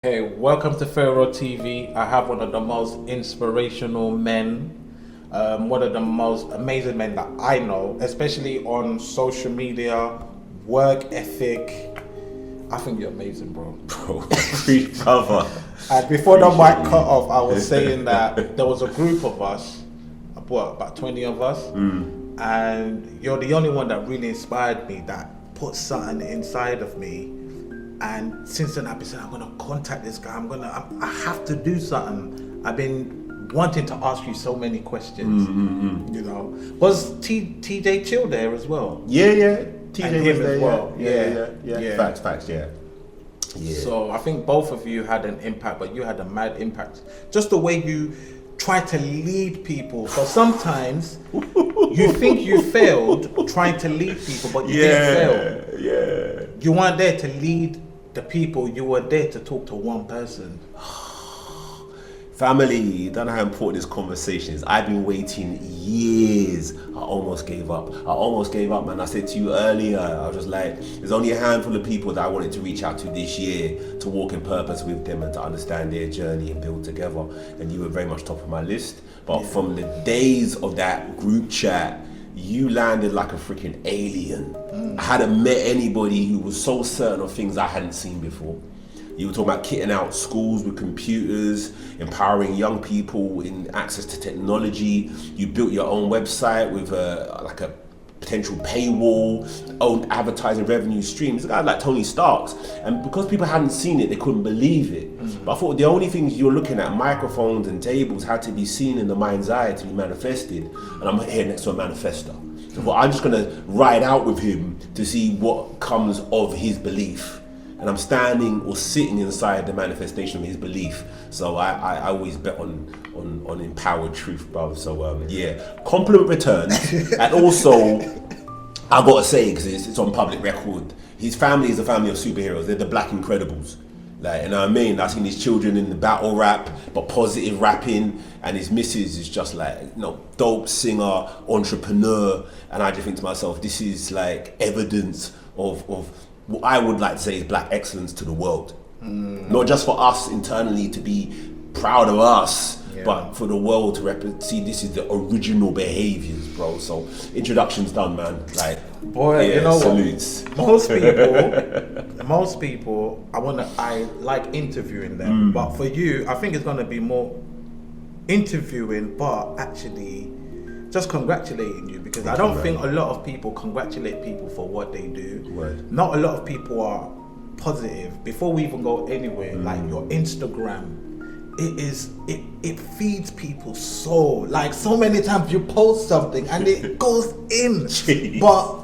Hey, welcome to Ferotv. I have one of the most inspirational men, one of the most amazing men that I know, especially on social media, work ethic. I think you're amazing, bro. Bro, brother. And before the Appreciate mic you. cut off, I was saying that there was a group of us, about 20 of us, and you're the only one that really inspired me, that put something inside of me. And since then, I've been saying, I'm gonna contact this guy. I have to do something. I've been wanting to ask you so many questions. You know, was TJ Chill there as well? Yeah. TJ And was him there, as well. yeah. Facts, yeah. So I think both of you had an impact, but you had a mad impact. Just the way you try to lead people. So sometimes you think you failed trying to lead people, but you didn't fail. Yeah. You weren't there to lead the people, you were there to talk to one person. Family, you don't know how important this conversation is. I've been waiting years. I almost gave up, man. I said to you earlier, I was just like, there's only a handful of people that I wanted to reach out to this year to walk in purpose with them and to understand their journey and build together. And you were very much top of my list. But from the days of that group chat, you landed like a freaking alien. I hadn't met anybody who was so certain of things I hadn't seen before. You were talking about kitting out schools with computers, empowering young people in access to technology. You built your own website with a potential paywall, own advertising revenue streams. A guy like Tony Starks, and because people hadn't seen it, they couldn't believe it. But I thought the only things you're looking at, microphones and tables, had to be seen in the mind's eye to be manifested. And I'm here next to a manifestor. So I thought, I'm just gonna ride out with him to see what comes of his belief. And I'm standing or sitting inside the manifestation of his belief. So I always bet on empowered truth, bro. So compliment returned. And also, I gotta say, because it's on public record, his family is a family of superheroes. They're the Black Incredibles. Like, you know what I mean? I've seen his children in the battle rap, but positive rapping, and his missus is just like, dope singer, entrepreneur. And I just think to myself, this is like evidence of what I would like to say is Black excellence to the world. Not just for us internally to be proud of us, but for the world to see this is the original behaviors, bro. So introduction's done, man. Like, Boy, you know salutes. what? Most people, I like interviewing them, but for you, I think it's gonna be more interviewing, but actually just congratulating you, because I don't think a lot of people congratulate people for what they do. Word. Not a lot of people are positive. Before we even go anywhere, like your Instagram, it feeds people's soul. Like, so many times you post something and it goes in. Jeez. But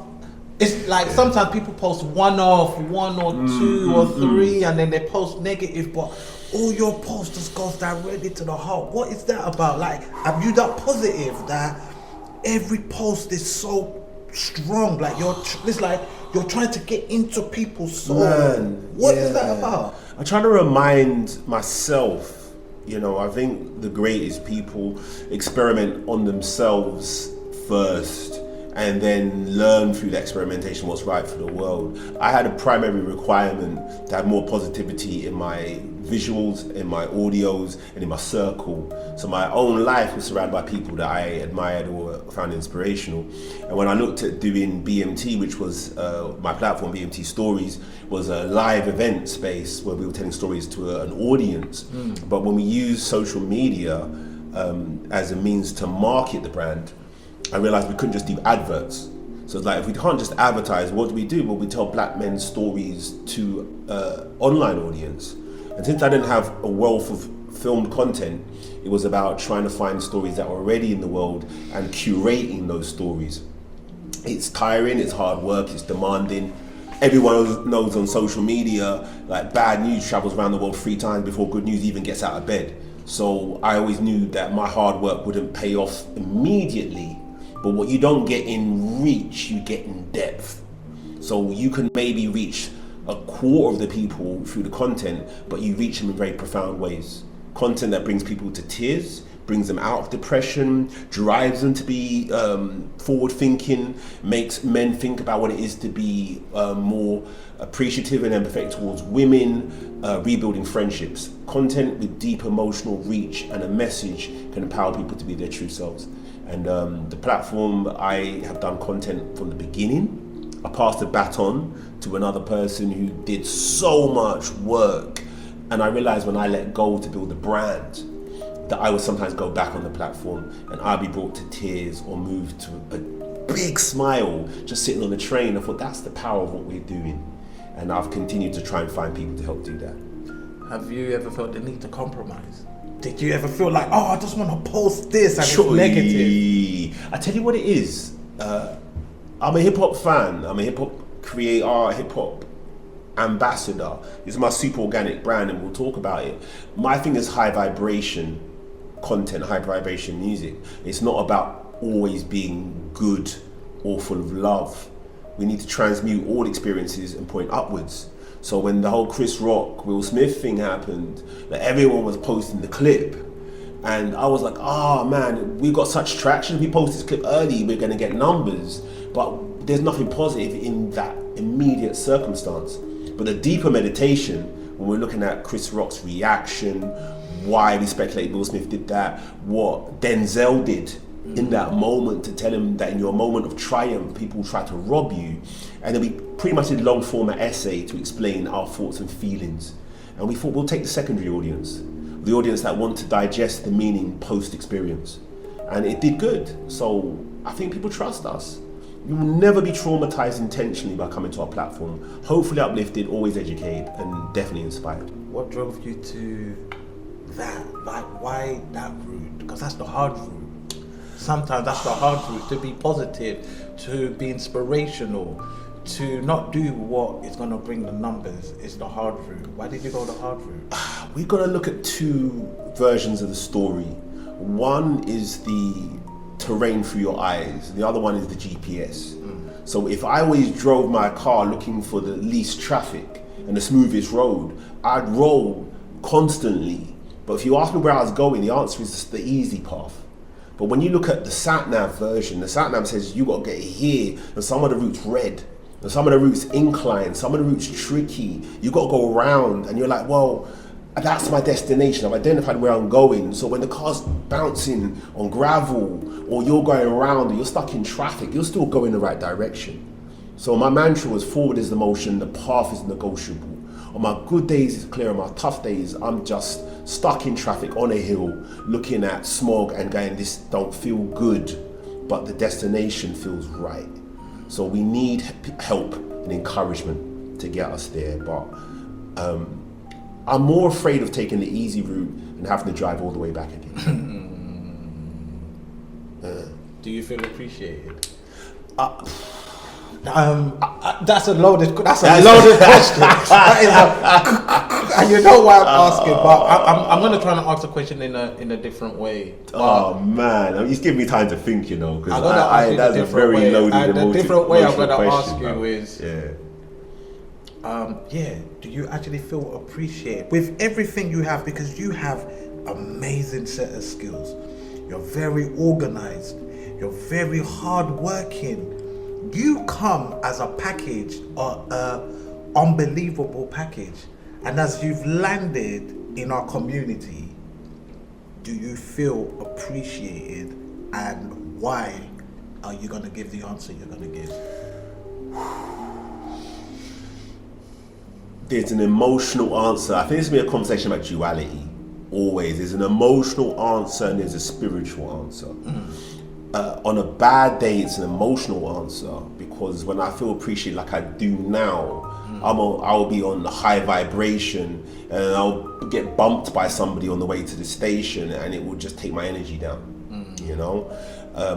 it's like sometimes people post one or two or three, and then they post negative, but all your posts just goes directly to the heart. What is that about? Like, are you that positive that every post is so strong? Like, it's like you're trying to get into people's soul. What is that about? I'm trying to remind myself, I think the greatest people experiment on themselves first and then learn through the experimentation what's right for the world. I had a primary requirement to have more positivity in my visuals, in my audios, and in my circle. So my own life was surrounded by people that I admired or found inspirational. And when I looked at doing BMT, which was my platform, BMT Stories, was a live event space where we were telling stories to an audience. But when we use social media as a means to market the brand, I realized we couldn't just do adverts. So it's like, if we can't just advertise, what do? Well, we tell Black men's stories to online audience. And since I didn't have a wealth of filmed content, it was about trying to find stories that were already in the world and curating those stories. It's tiring, it's hard work, it's demanding. Everyone knows on social media, like, bad news travels around the world 3 times before good news even gets out of bed. So I always knew that my hard work wouldn't pay off immediately. But what you don't get in reach, you get in depth. So you can maybe reach a quarter of the people through the content, but you reach them in very profound ways. Content that brings people to tears, brings them out of depression, drives them to be forward thinking, makes men think about what it is to be more appreciative and empathetic towards women, rebuilding friendships. Content with deep emotional reach and a message can empower people to be their true selves. And the platform, I have done content from the beginning. I passed the baton to another person who did so much work, and I realized when I let go to build a brand that I would sometimes go back on the platform and I'd be brought to tears or moved to a big smile just sitting on the train. I thought that's the power of what we're doing, and I've continued to try and find people to help do that. Have you ever felt the need to compromise? Did you ever feel like, oh, I just want to post this and Sure. it's negative? I tell you what it is. I'm a hip hop fan. I'm a hip hop creator, hip hop ambassador. This is my super organic brand, and we'll talk about it. My thing is high vibration content, high vibration music. It's not about always being good or full of love. We need to transmute all experiences and point upwards. So when the whole Chris Rock, Will Smith thing happened, like everyone was posting the clip, and I was like, oh man, we got such traction. If we post this clip early, we're gonna get numbers. But there's nothing positive in that immediate circumstance. But the deeper meditation, when we're looking at Chris Rock's reaction, why we speculate Will Smith did that, what Denzel did in that moment to tell him that in your moment of triumph, people try to rob you. And then we pretty much did long format essay to explain our thoughts and feelings. And we thought we'll take the secondary audience, the audience that want to digest the meaning post-experience. And it did good. So I think people trust us. You will never be traumatized intentionally by coming to our platform. Hopefully uplifted, always educated, and definitely inspired. What drove you to that? Like, why that route? Because that's the hard route. Sometimes that's the hard route, to be positive, to be inspirational, to not do what is going to bring the numbers is the hard route. Why did you go the hard route? We've got to look at two versions of the story. One is the terrain through your eyes, the other one is the GPS. So if I always drove my car looking for the least traffic and the smoothest road, I'd roll constantly. But if you ask me where I was going, the answer is the easy path. But when you look at the sat-nav version, the sat-nav says you got to get here, and some of the routes red, and some of the routes inclined, some of the routes tricky. You got to go around, and you're like, well, that's my destination. I've identified where I'm going. So when the car's bouncing on gravel, or you're going around, or you're stuck in traffic, you're still going the right direction. So my mantra was forward is the motion, the path is negotiable. On my good days, it's clear. On my tough days, I'm just stuck in traffic on a hill, looking at smog and going, this don't feel good, but the destination feels right. So we need help and encouragement to get us there. But I'm more afraid of taking the easy route and having to drive all the way back again. Do you feel appreciated? That's a loaded question. And you know why I'm asking, but I'm going to try and ask the question in a different way. Oh man, he's giving me time to think, you know, because that's a very loaded, the different way I'm going to question, ask you is, do you actually feel appreciated with everything you have? Because you have amazing set of skills. You're very organized. You're very hardworking. You come as a package, unbelievable package. And as you've landed in our community, do you feel appreciated? And why are you going to give the answer you're going to give? There's an emotional answer. I think it's going to be a conversation about duality. Always. There's an emotional answer and there's a spiritual answer. On a bad day, it's an emotional answer, because when I feel appreciated like I do now, I'll be on the high vibration and I'll get bumped by somebody on the way to the station and it will just take my energy down, you know?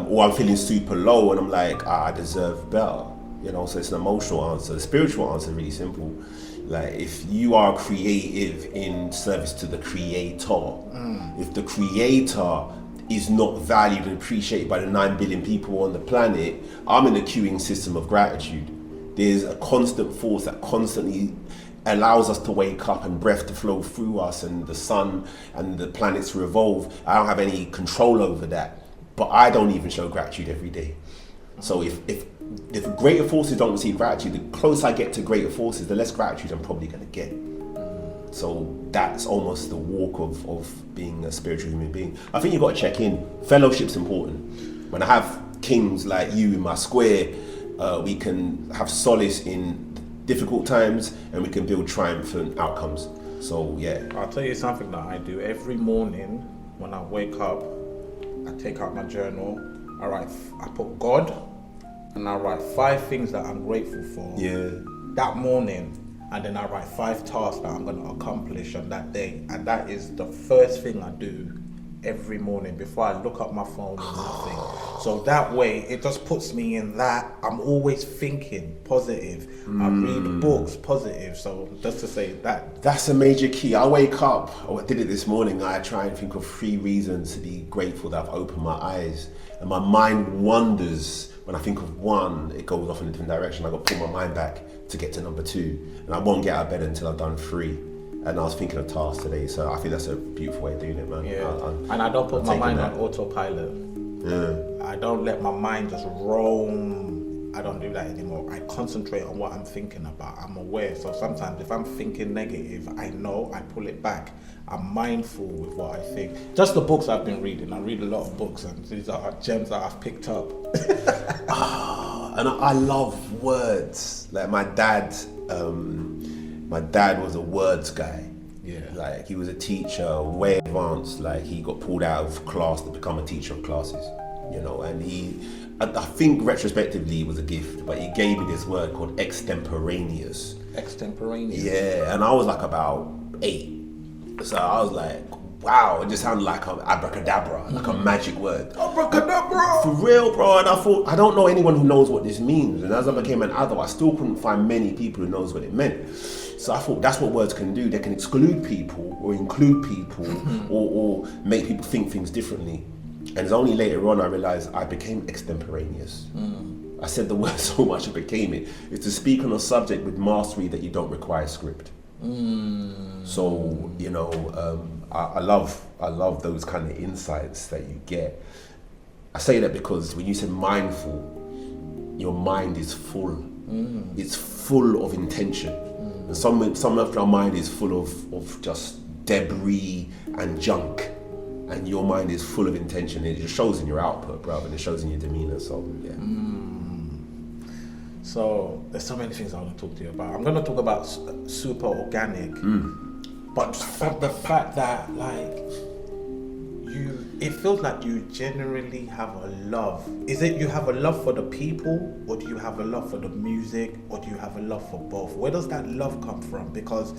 Or I'm feeling super low and I'm like, I deserve better, you know? So it's an emotional answer. The spiritual answer is really simple. Like, if you are creative in service to the creator, if the creator is not valued and appreciated by the 9 billion people on the planet, I'm in a queuing system of gratitude. There's a constant force that constantly allows us to wake up and breath to flow through us and the sun and the planets to revolve. I don't have any control over that, but I don't even show gratitude every day. So if greater forces don't receive gratitude, the closer I get to greater forces, the less gratitude I'm probably going to get. So that's almost the walk of being a spiritual human being. I think you've got to check in. Fellowship's important. When I have kings like you in my square, we can have solace in difficult times and we can build triumphant outcomes. So yeah. I'll tell you something that I do every morning when I wake up. I take out my journal, I put God, and I write 5 things that I'm grateful for that morning, and then I write 5 tasks that I'm going to accomplish on that day, and that is the first thing I do every morning before I look up my phone or nothing. So that way it just puts me in that I'm always thinking positive. I read books positive. So just to say that's a major key. I wake up, I did it this morning, I try and think of 3 reasons to be grateful that I've opened my eyes, and my mind wanders. When I think of one, it goes off in a different direction. I got to pull my mind back to get to number 2, and I won't get out of bed until I've done 3. And I was thinking of tasks today, so I think that's a beautiful way of doing it, man. Yeah. And I don't put my mind on autopilot. Yeah. I don't let my mind just roam. I don't do that anymore. I concentrate on what I'm thinking about. I'm aware. So sometimes if I'm thinking negative, I know, I pull it back. I'm mindful with what I think. Just the books I've been reading. I read a lot of books, and these are gems that I've picked up. And I love words. Like my dad was a words guy. Yeah. Like he was a teacher, way advanced. Like he got pulled out of class to become a teacher of classes, you know. And I think retrospectively it was a gift, but he gave me this word called extemporaneous. Extemporaneous. Yeah, and I was like about 8. So I was like, wow, it just sounded like an abracadabra, like a magic word. Abracadabra! For real, bro. And I thought, I don't know anyone who knows what this means. And as I became an adult, I still couldn't find many people who knows what it meant. So I thought that's what words can do. They can exclude people or include people or make people think things differently. And it's only later on I realized I became extemporaneous. I said the word so much I became it. It's to speak on a subject with mastery that you don't require script. So, you know, I love those kind of insights that you get. I say that because when you say mindful, your mind is full. It's full of intention. And some of our mind is full of just debris and junk. And your mind is full of intention. It just shows in your output, bro, and it shows in your demeanor. So, yeah. So there's so many things I want to talk to you about. I'm going to talk about super organic, but the fact that like it feels like you generally have a love. Is it you have a love for the people, or do you have a love for the music, or do you have a love for both? Where does that love come from? Because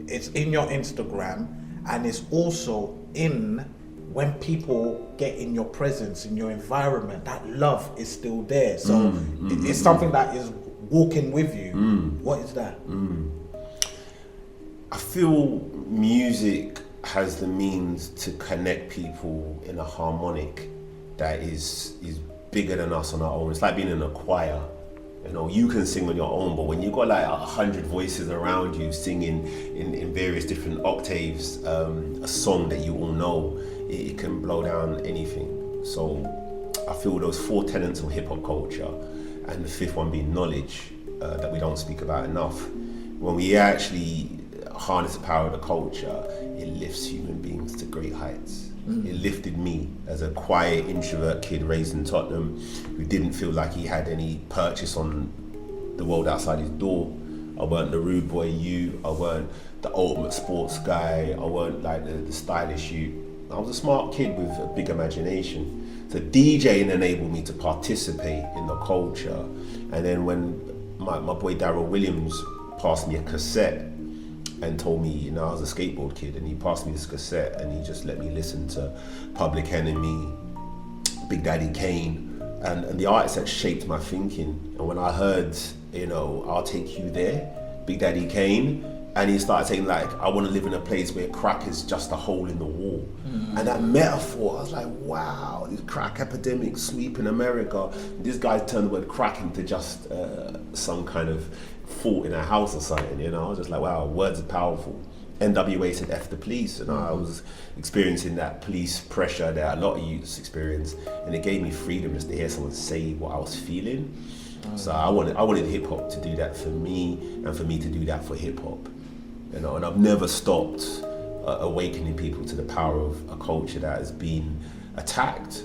it's in your Instagram, and it's also in when people get in your presence, in your environment. That love is still there. So it's something that is walking with you. What is that? I feel music has the means to connect people in a harmonic that is bigger than us on our own. It's like being in a choir. You know, you can sing on your own, but when you've got like 100 voices around you singing in various different octaves, a song that you all know, it can blow down anything. So I feel those 4 tenets of hip hop culture, and the 5th one being knowledge, that we don't speak about enough. When we actually harness the power of the culture, it lifts human beings to great heights. It lifted me as a quiet introvert kid raised in Tottenham who didn't feel like he had any purchase on the world outside his door. I weren't the rude boy you, I weren't the ultimate sports guy, I weren't like the stylish you. I was a smart kid with a big imagination. So DJing enabled me to participate in the culture. And then when my boy Darryl Williams passed me a cassette and told me, you know, I was a skateboard kid, and he passed me this cassette and he just let me listen to Public Enemy, Big Daddy Kane, and the artists that shaped my thinking. And when I heard, you know, I'll Take You There, Big Daddy Kane, and he started saying like, I want to live in a place where crack is just a hole in the wall. And that metaphor, I was like, wow, this crack epidemic sweeping America. This guy turned the word crack into just some kind of fought in a house or something, you know. I was just like, wow, words are powerful. NWA said F the police, and I was experiencing that police pressure that a lot of youths experience, and it gave me freedom just to hear someone say what I was feeling. So I wanted hip hop to do that for me, and for me to do that for hip hop, you know. And I've never stopped awakening people to the power of a culture that has been attacked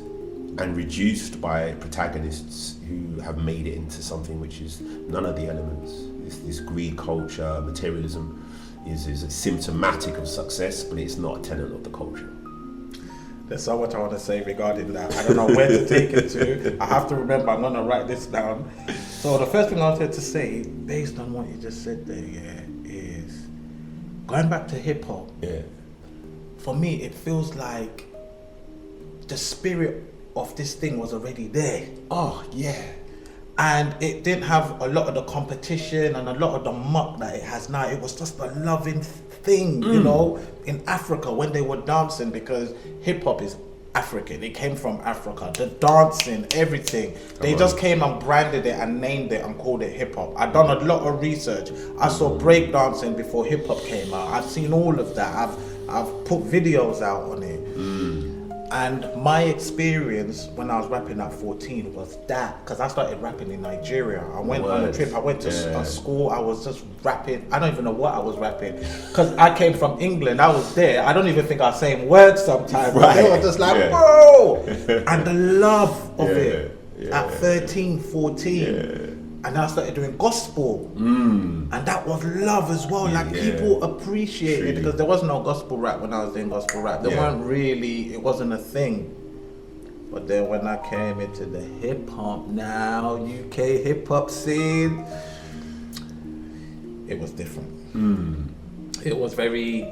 and reduced by protagonists who have made it into something which is none of the elements. This greed culture, materialism is symptomatic of success, but it's not a tenet of the culture. There's so much I want to say regarding that. I don't know where to take it to. I have to remember, I'm going to write this down. So the first thing I wanted to say, based on what you just said there, is going back to hip hop. Yeah. For me, it feels like the spirit of this thing was already there. Oh, yeah. And it didn't have a lot of the competition and a lot of the muck that it has now. It was just a loving thing, you know, in Africa when they were dancing, because hip hop is African. It came from Africa. The dancing, everything. They just came and branded it and named it and called it hip hop. I've done a lot of research. I saw break dancing before hip hop came out. I've seen all of that. I've put videos out on it. And my experience when I was rapping at 14 was that, because I started rapping in Nigeria. I went on a trip, I went to a school, I was just rapping. I don't even know what I was rapping, because I came from England, I was there. I don't even think I was saying words sometimes. But they were just like, whoa! And the love of it at 13, 14. And I started doing gospel. And that was love as well. Like people appreciated it, because there was no gospel rap when I was doing gospel rap. There weren't really, it wasn't a thing. But then when I came into the hip hop now, UK hip hop scene, it was different. It was very,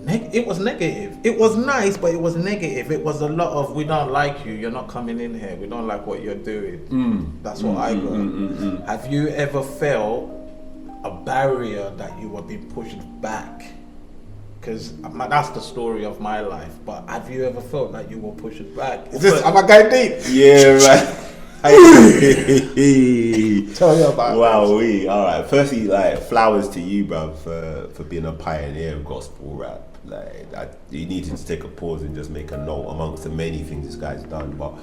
it was negative. It was nice, but it was negative. It was a lot of, we don't like you, you're not coming in here, we don't like what you're doing. That's what I got. Have you ever felt a barrier that you were being pushed back? Because that's the story of my life, but have you ever felt like you were pushed back? Am I going deep? Yeah, right. Tell me about it. All right. Firstly, like, flowers to you, bruv, for being a pioneer of gospel rap. Like, you needed to take a pause and just make a note amongst the many things this guy's done. But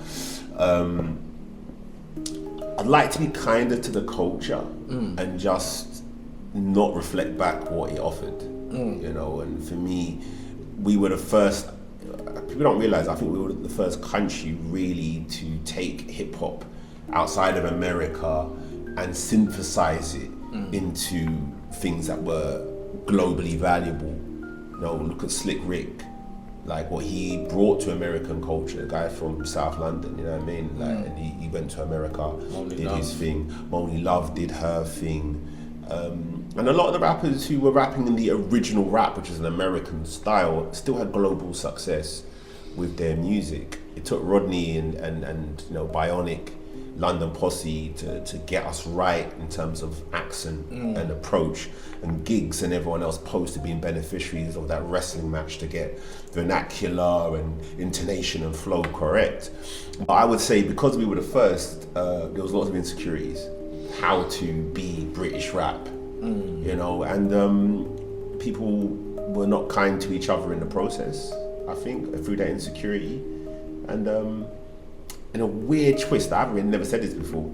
I'd like to be kinder to the culture and just not reflect back what it offered. You know, and for me, we were the first. People don't realize, I think we were the first country really to take hip hop outside of America and synthesize it into things that were globally valuable. You know, look at Slick Rick, like what he brought to American culture. The guy from South London, you know what I mean? Like, and he went to America, did his thing. Moni Love did her thing. And a lot of the rappers who were rapping in the original rap, which is an American style, still had global success with their music. It took Rodney and you know, Bionic, London Posse to get us right in terms of accent and approach, and gigs and everyone else post to being beneficiaries of that wrestling match to get vernacular and intonation and flow correct. But I would say, because we were the first, there was lots of insecurities how to be British rap, you know, and people were not kind to each other in the process, I think, through that insecurity. And in a weird twist, I've really never said this before,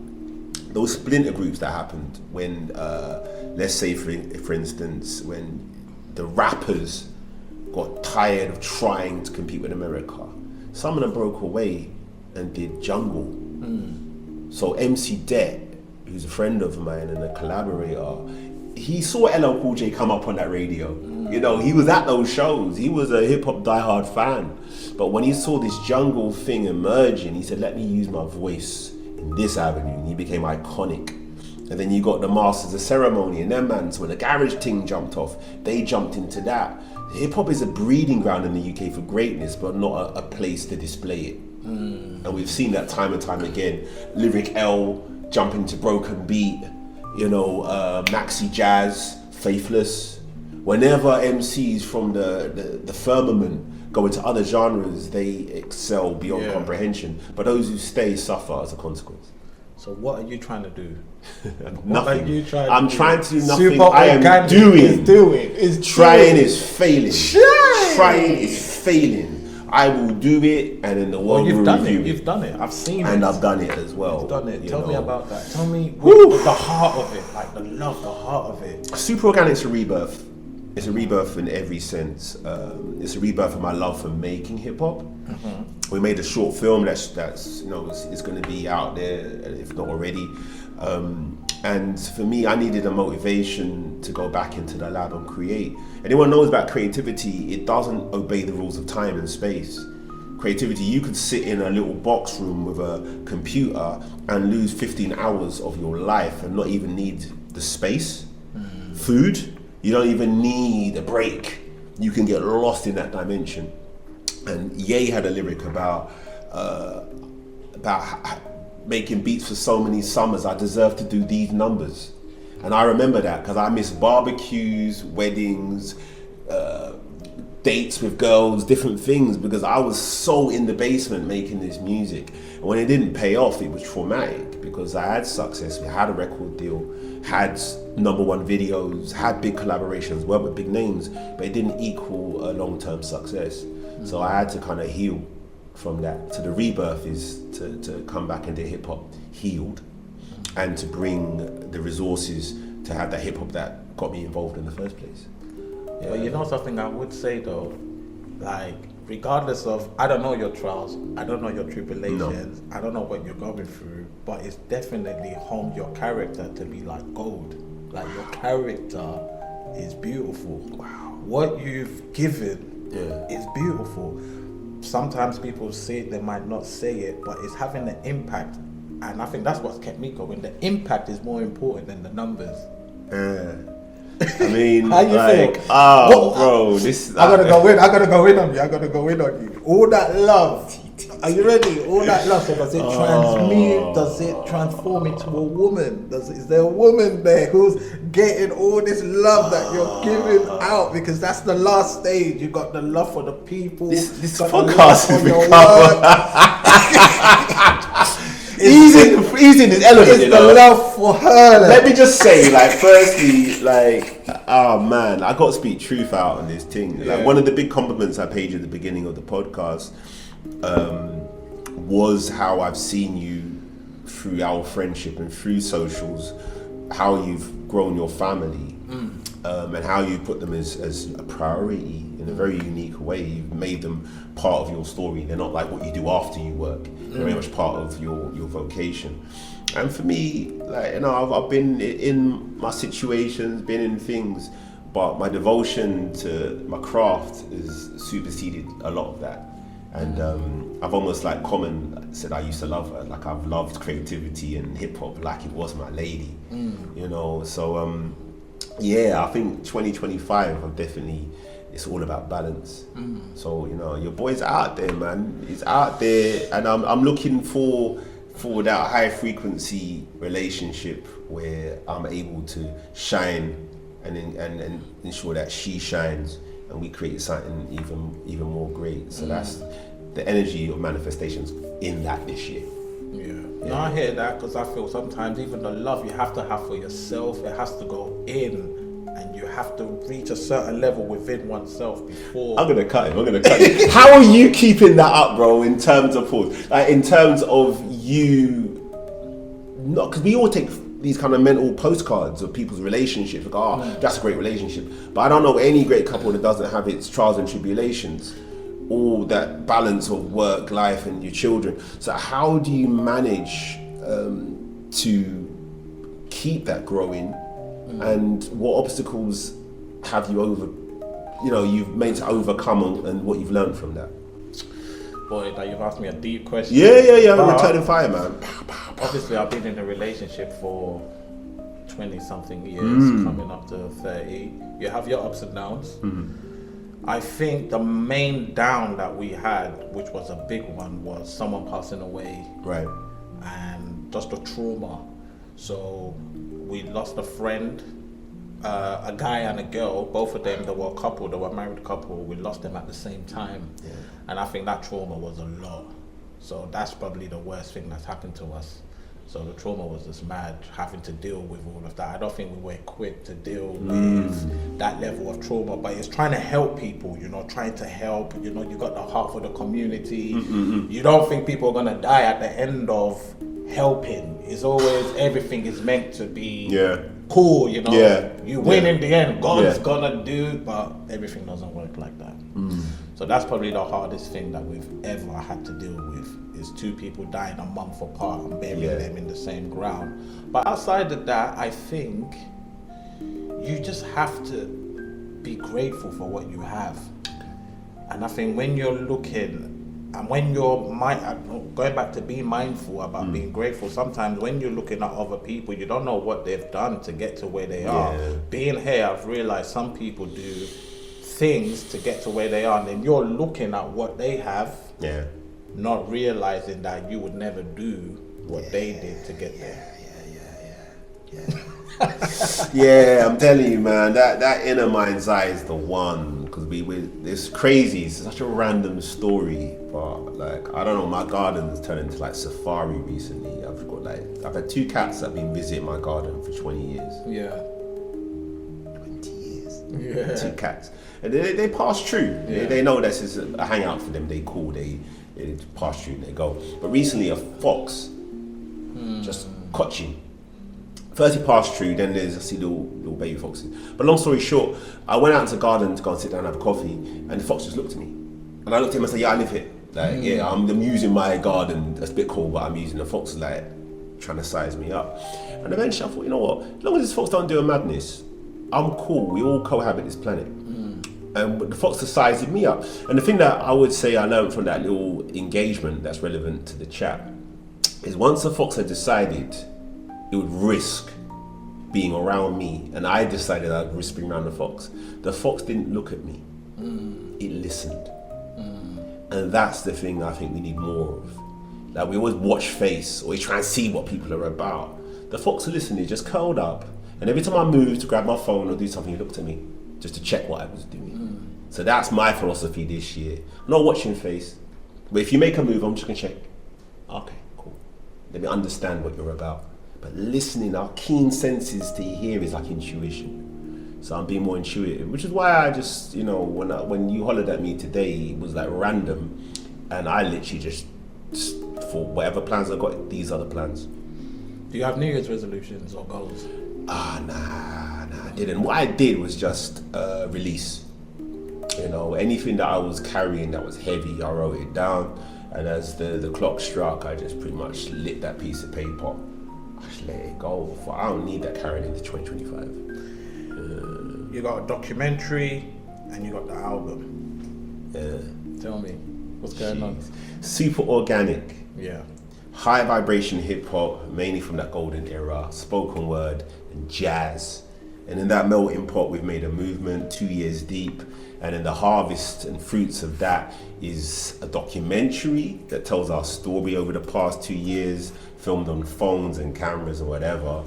those splinter groups that happened when, let's say for instance, when the rappers got tired of trying to compete with America, some of them broke away and did jungle. So MC Det, who's a friend of mine and a collaborator, he saw LL Cool J come up on that radio. You know, he was at those shows. He was a hip hop diehard fan. But when he saw this jungle thing emerging, he said, let me use my voice in this avenue. And he became iconic. And then you got the Masters of Ceremony and them man. So when the garage thing jumped off, they jumped into that. Hip hop is a breeding ground in the UK for greatness, but not a place to display it. And we've seen that time and time again. Lyric L jumping to Broken Beat, you know, Maxi Jazz, Faithless. Whenever MCs from the firmament go into other genres, they excel beyond comprehension. But those who stay suffer as a consequence. So what are you trying to do? Nothing. What are you trying I'm to trying to do nothing. Super I am organic doing. Is Trying doing. is failing. Trying is failing. I will do it, and then the world will review it. You've done it. I've seen it. And I've done it as well. You've done it. you Tell me know. about that. Tell me with the heart of it, like the love, the heart of it. Super Organic's a rebirth. It's a rebirth in every sense. It's a rebirth of my love for making hip hop. Mm-hmm. We made a short film that's it's going to be out there if not already. And for me, I needed a motivation to go back into the lab and create. Anyone knows about creativity, it doesn't obey the rules of time and space. Creativity, you could sit in a little box room with a computer and lose 15 hours of your life and not even need the space. Food, you don't even need a break. You can get lost in that dimension. And Ye had a lyric about making beats for so many summers, I deserve to do these numbers. And I remember that because I miss barbecues, weddings, dates with girls, different things, because I was so in the basement making this music. And when it didn't pay off, it was traumatic because I had success, we had a record deal, had #1 videos, had big collaborations, worked with big names, but it didn't equal a long-term success. So I had to kind of heal from that. So the rebirth is to come back into hip hop healed and to bring the resources to have that hip hop that got me involved in the first place. Yeah. But you know something I would say though, like regardless of, I don't know your trials, I don't know your tribulations, I don't know what you're going through, but it's definitely honed your character to be like gold. Like your character is beautiful. Wow. What you've given is beautiful. Sometimes people say it, they might not say it, but it's having an impact. And I think that's what's kept me going. The impact is more important than the numbers. I mean, how you like, feel? Bro, this. I gotta go in on you. I gotta go in on you. All that love. Are you ready? All that love. So does it transmute? Does it transform into a woman? Is there a woman there who's getting all this love that you're giving out? Because that's the last stage. You got the love for the people. This podcast is Easy in this element. It's the love for her. Let me just say, like, firstly, like, oh man, I got to speak truth out on this thing. Like, one of the big compliments I paid you at the beginning of the podcast was how I've seen you through our friendship and through socials, how you've grown your family, and how you put them as a priority in a very unique way. You've made them part of your story. They're not like what you do after you work. They're very much part of your vocation. And for me, like, you know, I've been in my situations, been in things, but my devotion to my craft has superseded a lot of that. And I've almost like said I used to love her. Like, I've loved creativity and hip hop like it was my lady, you know. So yeah, I think 2025, I'm definitely, it's all about balance. So, you know, your boy's out there, man. He's out there, and I'm looking for that high frequency relationship where I'm able to shine and ensure that she shines, and we create something even more great. So that's the energy of manifestations in that this year. No, I hear that, because I feel sometimes even the love you have to have for yourself, it has to go in, and you have to reach a certain level within oneself before. I'm gonna cut him. How are you keeping that up, bro? In terms of pause, like in terms of you, not because we all take these kind of mental postcards of people's relationships. Like, that's a great relationship, but I don't know any great couple that doesn't have its trials and tribulations. All that balance of work, life, and your children. So how do you manage to keep that growing? And what obstacles have you've made to overcome, and what you've learned from that? Boy, now you've asked me a deep question. Yeah. I'm returning fire, man. Obviously, I've been in a relationship for 20 something years, coming up to 30. You have your ups and downs. I think the main down that we had, which was a big one, was someone passing away. Right. And just the trauma. So we lost a friend, a guy and a girl, both of them, they were a couple, they were a married couple. We lost them at the same time. Yeah. And I think that trauma was a lot. So that's probably the worst thing that's happened to us. So the trauma was just mad, having to deal with all of that. I don't think we were equipped to deal with that level of trauma, but it's trying to help people, trying to help, you got the heart for the community. You don't think people are going to die at the end of helping. It's always, everything is meant to be cool, you win in the end. God's gonna do, but everything doesn't work like that. So that's probably the hardest thing that we've ever had to deal with, is two people dying a month apart and burying them in the same ground. But outside of that, I think you just have to be grateful for what you have. And I think when you're looking, and when you're going back to being mindful about being grateful, sometimes when you're looking at other people, you don't know what they've done to get to where they are. Being here, I've realized some people do things to get to where they are, and then you're looking at what they have, not realizing that you would never do what they did to get there. Yeah, I'm telling you, man, that inner mind's eye is the one, because it's crazy. It's such a random story, but like, I don't know, my garden's turned into like safari recently. I've had 2 cats that have been visiting my garden for 20 years. 20 years. 2 cats, and they pass through. They know this is a hangout for them. They call, they pass through and they go. But recently a fox just caught you. First he passed through, then I see little baby foxes. But long story short, I went out into the garden to go and sit down and have a coffee, and the fox just looked at me. And I looked at him and said, I live here. Like, I'm using my garden. That's a bit cold, but I'm using the fox, like, trying to size me up. And eventually I thought, you know what? As long as this fox don't do a madness, I'm cool. We all cohabit this planet. And the fox is sizing me up. And the thing that I would say I learned from that little engagement that's relevant to the chat is, once the fox had decided it would risk being around me, and I decided I'd risk being around the fox didn't look at me. It listened. And that's the thing I think we need more of. Like, we always watch face, or we try and see what people are about. The fox listened, he just curled up, and every time I moved to grab my phone or do something, he looked at me just to check what I was doing. So that's my philosophy this year. I'm not watching face, but if you make a move, I'm just gonna check. Okay, cool. Let me understand what you're about. But listening, our keen senses to hear is like intuition. So I'm being more intuitive, which is why I just, when you hollered at me today, it was like random, and I literally just for whatever plans I got, these are the plans. Do you have New Year's resolutions or goals? Nah, I didn't. What I did was just release. Anything that I was carrying that was heavy, I wrote it down, and as the clock struck, I just pretty much lit that piece of paper. I just let it go. I don't need that carrying into 2025. You got a documentary and you got the album. Tell me, what's going on? Super organic. Yeah. High vibration hip hop, mainly from that golden era, spoken word and jazz. And in that melting pot, we've made a movement 2 years deep. And then the harvest and fruits of that is a documentary that tells our story over the past 2 years, filmed on phones and cameras and whatever.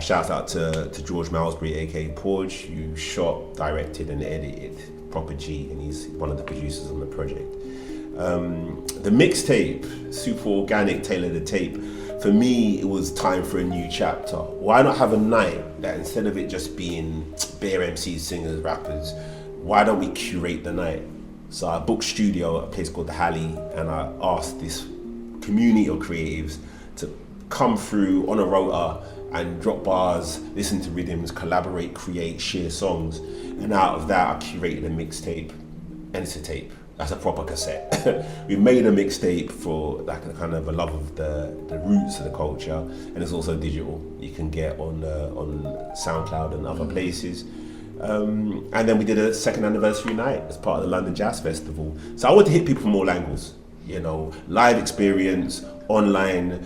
Shout out to George Malmesbury, aka Porge, who shot, directed and edited Proper G, and he's one of the producers on the project. The mixtape, super organic, Taylor the Tape, for me, it was time for a new chapter. Why not have a night that, instead of it just being bare MCs, singers, rappers, why don't we curate the night? So I booked studio at a place called The Halley, and I asked this community of creatives to come through on a rota and drop bars, listen to rhythms, collaborate, create, share songs. And out of that, I curated a mixtape, and it's a tape. That's a proper cassette. We made a mixtape for like a kind of a love of the roots of the culture, and it's also digital. You can get on SoundCloud and other places. And then we did a second anniversary night as part of the London Jazz Festival. So I want to hit people from all angles, live experience, online,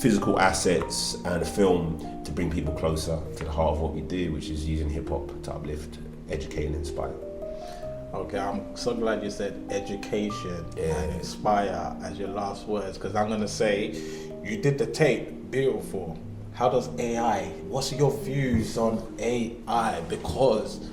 physical assets, and a film to bring people closer to the heart of what we do, which is using hip hop to uplift, educate, and inspire. Okay, I'm so glad you said education and inspire as your last words, because I'm going to say, you did the tape, beautiful. How does AI, what's your views on AI? Because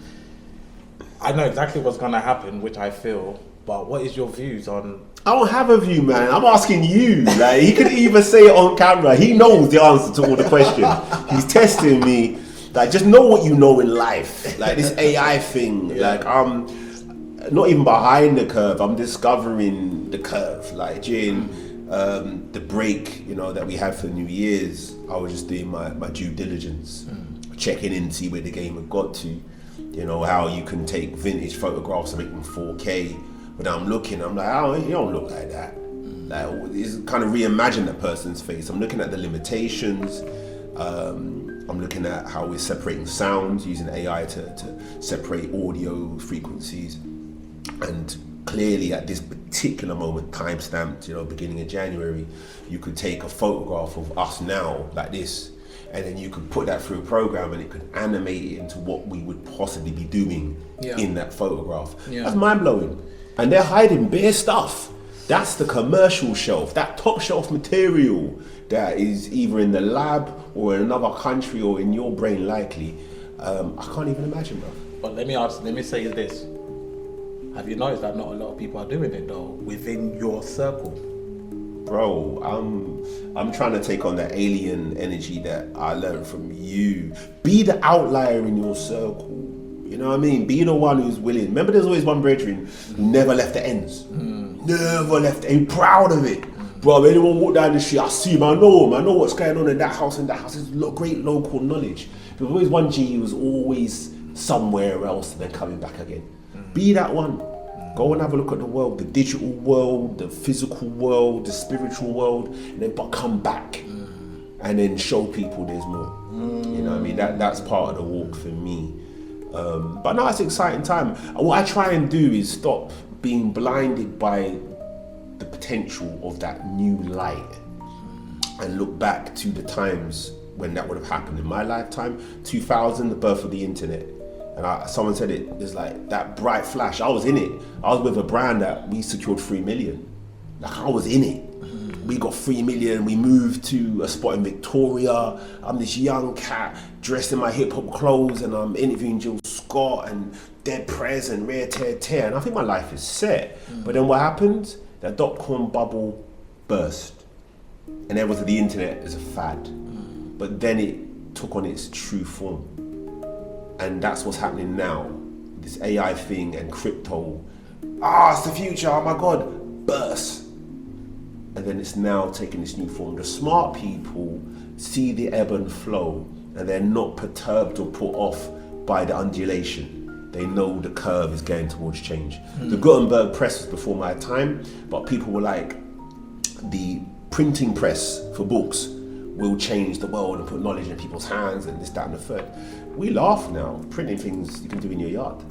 I know exactly what's going to happen, which I feel But what is your views on? I don't have a view, man. I'm asking you. Like, he could even say it on camera. He knows the answer to all the questions. He's testing me. Like, just know what you know in life. Like this AI thing. Like, I'm not even behind the curve. I'm discovering the curve. Like during the break, that we had for New Year's, I was just doing my due diligence, checking in to see where the game had got to. How you can take vintage photographs and make them 4K. But I'm looking, I'm like, oh, you don't look like that. Like, it's kind of reimagine that person's face. I'm looking at the limitations. I'm looking at how we're separating sounds, using AI to separate audio frequencies. And clearly at this particular moment, time-stamped, beginning of January, you could take a photograph of us now, like this, and then you could put that through a program and it could animate it into what we would possibly be doing in that photograph. That's mind-blowing. And they're hiding bare stuff. That's the commercial shelf, that top shelf material that is either in the lab or in another country or in your brain likely. I can't even imagine, bro. But let me say this. Have you noticed that not a lot of people are doing it though, within your circle? Bro, I'm trying to take on that alien energy that I learned from you. Be the outlier in your circle. You know what I mean? Be the one who's willing. Remember, there's always one brethren who never left the ends. Never left. Ain't proud of it. Bro, anyone walk down the street, I see him, I know him. I know what's going on in that house and that house. It's great local knowledge. There's always one G who was always somewhere else and then coming back again. Be that one. Go and have a look at the world, the digital world, the physical world, the spiritual world, and then come back and then show people there's more. You know what I mean? That's part of the walk for me. But now it's an exciting time. What I try and do is stop being blinded by the potential of that new light and look back to the times when that would have happened in my lifetime. 2000, the birth of the internet. And someone said it's like that bright flash. I was in it. I was with a brand that we secured 3 million. Like, I was in it. We got 3 million. We moved to a spot in Victoria. I'm this young cat dressed in my hip hop clothes, and I'm interviewing Jill Scott and Dead Prez and Rare Tear. And I think my life is set. But then what happened? That .com bubble burst, and everyone said the internet is a fad. But then it took on its true form. And that's what's happening now. This AI thing and crypto. It's the future, oh my God, burst. And then it's now taking this new form. The smart people see the ebb and flow, and they're not perturbed or put off by the undulation. They know the curve is going towards change. The Gutenberg press was before my time, but people were like, the printing press for books will change the world and put knowledge in people's hands and this, that, and the third. We laugh now. Printing things you can do in your yard.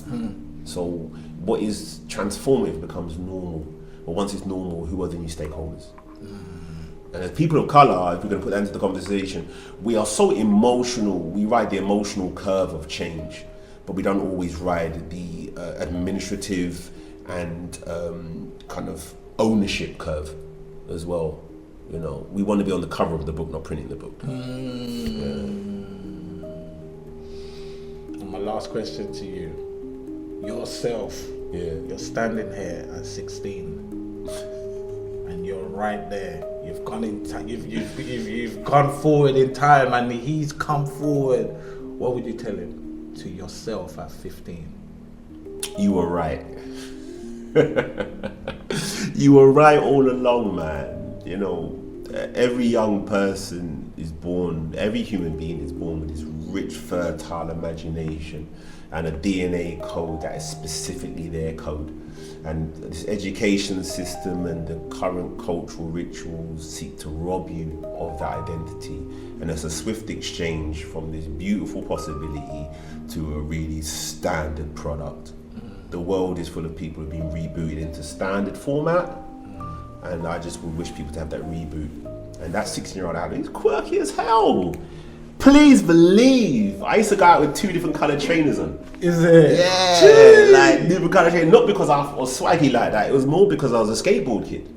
So what is transformative becomes normal. But once it's normal, who are the new stakeholders? And as people of colour, if we're going to put that into the conversation, we are so emotional. We ride the emotional curve of change, but we don't always ride the administrative and kind of ownership curve as well. We want to be on the cover of the book, not printing the book. And my last question to you: yourself. You're standing here at 16, and you're right there. You've gone in time. You've gone forward in time, and he's come forward. What would you tell him to yourself at 15? You were right. You were right all along, man. Every young person is born, every human being is born with this rich, fertile imagination and a DNA code that is specifically their code. And this education system and the current cultural rituals seek to rob you of that identity. And it's a swift exchange from this beautiful possibility to a really standard product. The world is full of people who've been rebooted into standard format. And I just would wish people to have that reboot. And that 16-year-old Adam is quirky as hell. Please believe. I used to go out with 2 different colour trainers on. Is it? Yeah. Jeez. Like different colour trainers. Not because I was swaggy like that. It was more because I was a skateboard kid.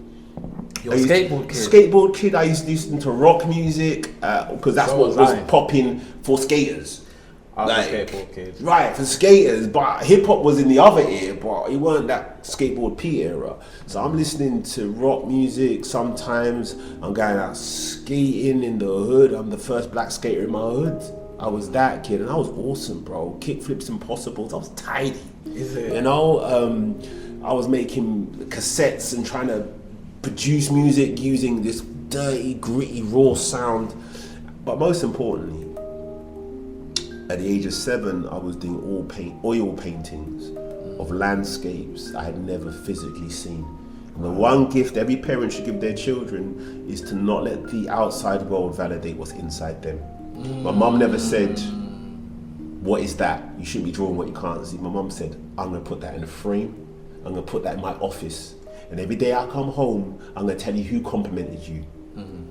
You're a skateboard kid? Skateboard kid. I used to listen to rock music because that's what was popping for skaters. skateboard kids. Right, for skaters, but hip hop was in the other ear, but it weren't that skateboard P era. So I'm listening to rock music sometimes. I'm going out skating in the hood. I'm the first black skater in my hood. I was that kid, and I was awesome, bro. Kickflips impossibles. I was tidy. Is it? You know, I was making cassettes and trying to produce music using this dirty, gritty, raw sound. But most importantly, at the age of 7, I was doing oil paintings of landscapes I had never physically seen. And the one gift every parent should give their children is to not let the outside world validate what's inside them. My mum never said, what is that? You shouldn't be drawing what you can't see. My mum said, I'm going to put that in a frame. I'm going to put that in my office. And every day I come home, I'm going to tell you who complimented you.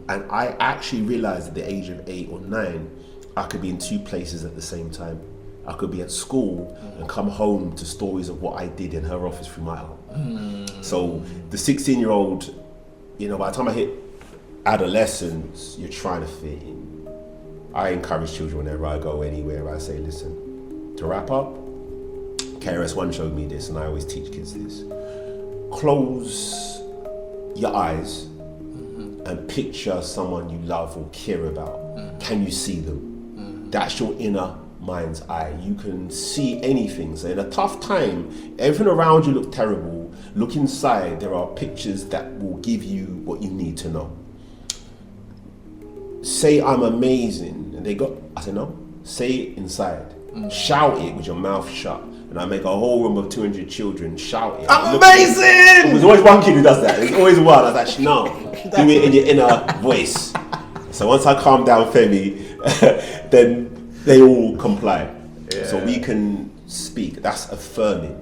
And I actually realized at the age of 8 or 9, I could be in 2 places at the same time. I could be at school and come home to stories of what I did in her office through my art. So the 16-year-old, you know, by the time I hit adolescence, you're trying to fit in. I encourage children whenever I go anywhere, I say, listen, to wrap up, KRS-One showed me this, and I always teach kids this. Close your eyes and picture someone you love or care about. Can you see them? That's your inner mind's eye. You can see anything. So in a tough time, everything around you look terrible. Look inside, there are pictures that will give you what you need to know. Say I'm amazing. And I said, no, say it inside. Shout it with your mouth shut. And I make a whole room of 200 children shout it. Amazing! There's always one kid who does that. There's always one. I was like, no, do it in your inner voice. So once I calm down Femi, then they all comply. Yeah. So we can speak. That's affirming.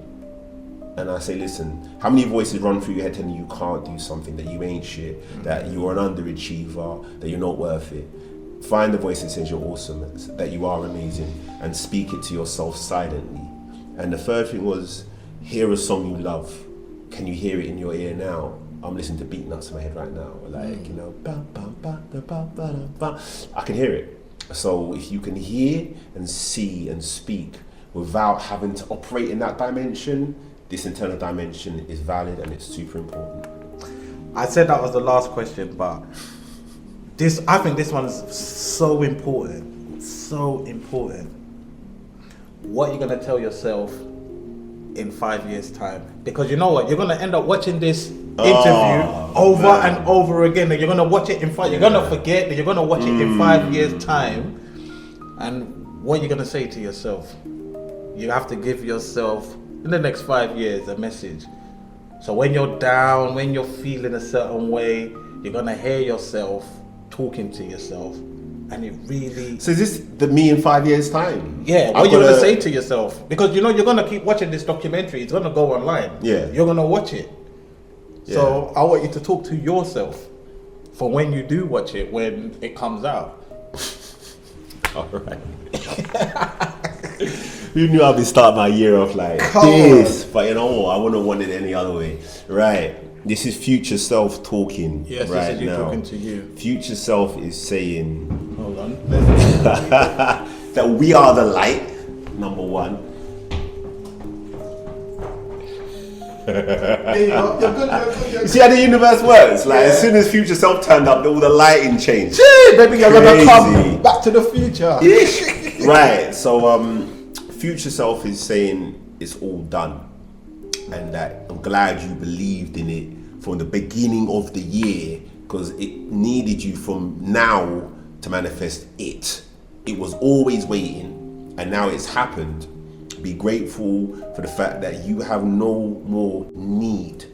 And I say, listen, how many voices run through your head telling you can't do something, that you ain't shit, that you're an underachiever, that you're not worth it? Find the voice that says you're awesome, that you are amazing, and speak it to yourself silently. And the third thing was, hear a song you love. Can you hear it in your ear now? I'm listening to beat nuts in my head right now. Like, you know, I can hear it. So if you can hear and see and speak without having to operate in that dimension, this internal dimension is valid and it's super important. I said that was the last question, but I think this one is so important. So important. What are you going to tell yourself in 5 years' time? Because you know what? You're going to end up watching this interview over and over again. And you're going to watch it in 5 years. You're going to forget that you're going to watch it in 5 years' time. And what are you going to say to yourself? You have to give yourself, in the next 5 years, a message. So when you're down, when you're feeling a certain way, you're going to hear yourself talking to yourself. And it really... So is this the me in 5 years' time? Yeah, what you're going to say to yourself. Because you know you're going to keep watching this documentary. It's going to go online. Yeah. You're going to watch it. Yeah. So I want you to talk to yourself for when you do watch it, when it comes out. All right. Who knew I'd be starting my year off like this? But you know what? I wouldn't want it any other way. Right. This is future self talking. Yes, right this is you now. talking to you. Future self is saying... Hold on. that we are the light, number one. You see how the universe works? Like as soon as future self turned up, all the lighting changed. Gee, baby, you're gonna come back to the future. Right. So future self is saying it's all done. And that I'm glad you believed in it from the beginning of the year, because it needed you from now to manifest it. It was always waiting, and now it's happened. Be grateful for the fact that you have no more need,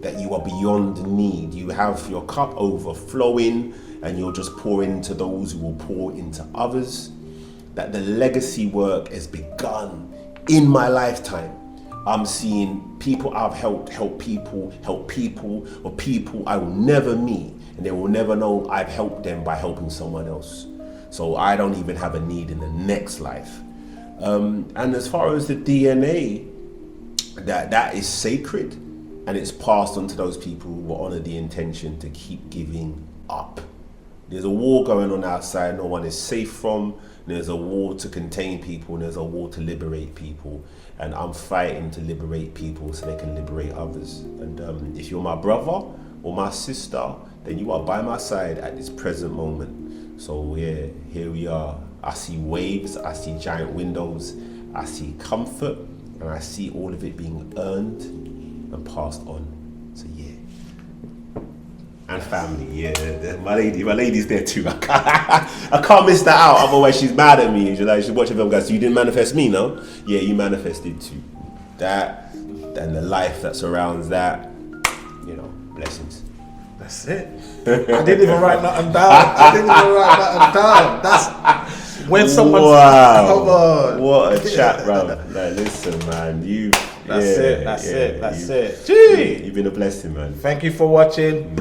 that you are beyond need. You have your cup overflowing, and you'll just pour into those who will pour into others. That the legacy work has begun in my lifetime. I'm seeing people I've help people, or people I will never meet, and they will never know I've helped them by helping someone else. So I don't even have a need in the next life. And as far as the DNA, that is sacred, and it's passed on to those people who will honor the intention to keep giving up. There's a war going on outside no one is safe from. There's a war to contain people, and there's a war to liberate people. And I'm fighting to liberate people so they can liberate others. And if you're my brother or my sister, then you are by my side at this present moment. So yeah, here we are. I see waves, I see giant windows, I see comfort, and I see all of it being earned and passed on. So yeah. And family, yeah. My lady's there too. I can't miss that out, otherwise she's mad at me. She's like, she's watching film, guys. So you didn't manifest me, no? Yeah, you manifested too. That, and the life that surrounds that, you know, blessings. That's it. I didn't even write nothing down. That's when someone's come on. What a chat, bro. Like, listen, man, That's it. Gee, you've been a blessing, man. Thank you for watching.